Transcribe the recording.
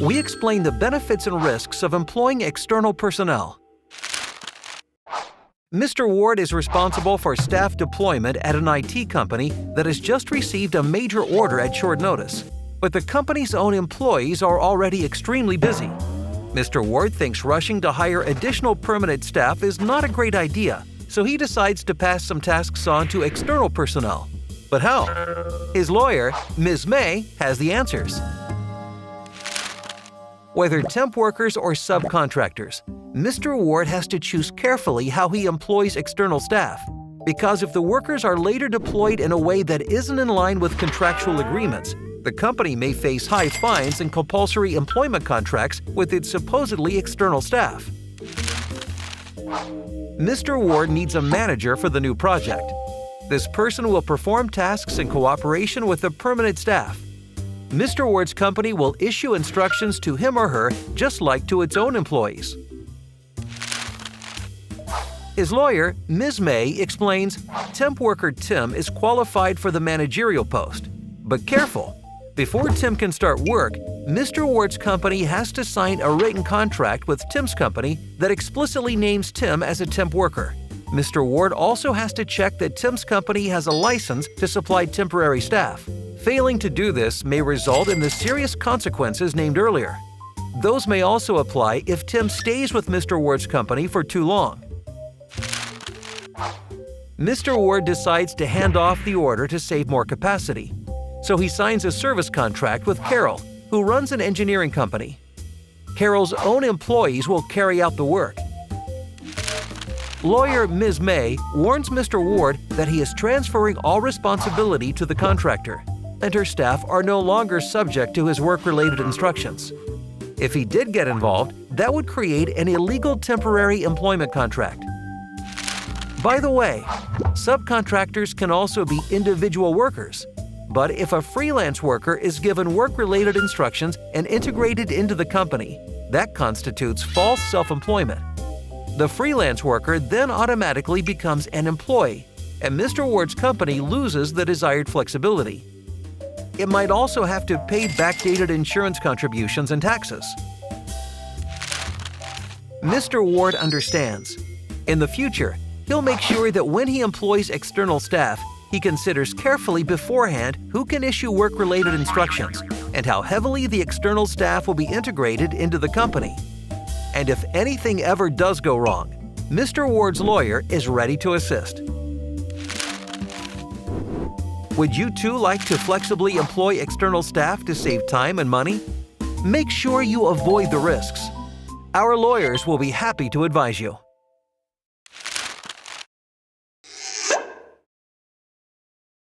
we explain the benefits and risks of employing external personnel. Mr. Ward is responsible for staff deployment at an IT company that has just received a major order at short notice. But the company's own employees are already extremely busy. Mr. Ward thinks rushing to hire additional permanent staff is not a great idea, so he decides to pass some tasks on to external personnel. But how? His lawyer, Ms. May, has the answers. Whether temp workers or subcontractors, Mr. Ward has to choose carefully how he employs external staff, because if the workers are later deployed in a way that isn't in line with contractual agreements, the company may face high fines and compulsory employment contracts with its supposedly external staff. Mr. Ward needs a manager for the new project. This person will perform tasks in cooperation with the permanent staff. Mr. Ward's company will issue instructions to him or her just like to its own employees. His lawyer, Ms. May, explains temp worker Tim is qualified for the managerial post. But careful! Before Tim can start work, Mr. Ward's company has to sign a written contract with Tim's company that explicitly names Tim as a temp worker. Mr. Ward also has to check that Tim's company has a license to supply temporary staff. Failing to do this may result in the serious consequences named earlier. Those may also apply if Tim stays with Mr. Ward's company for too long. Mr. Ward decides to hand off the order to save more capacity. So he signs a service contract with Carol, who runs an engineering company. Carol's own employees will carry out the work. Lawyer Ms. May warns Mr. Ward that he is transferring all responsibility to the contractor, and her staff are no longer subject to his work-related instructions. If he did get involved, that would create an illegal temporary employment contract. By the way, subcontractors can also be individual workers. But if a freelance worker is given work-related instructions and integrated into the company, that constitutes false self-employment. The freelance worker then automatically becomes an employee, and Mr. Ward's company loses the desired flexibility. It might also have to pay backdated insurance contributions and taxes. Mr. Ward understands. In the future, he'll make sure that when he employs external staff, he considers carefully beforehand who can issue work-related instructions and how heavily the external staff will be integrated into the company. And if anything ever does go wrong, Mr. Ward's lawyer is ready to assist. Would you too like to flexibly employ external staff to save time and money? Make sure you avoid the risks. Our lawyers will be happy to advise you.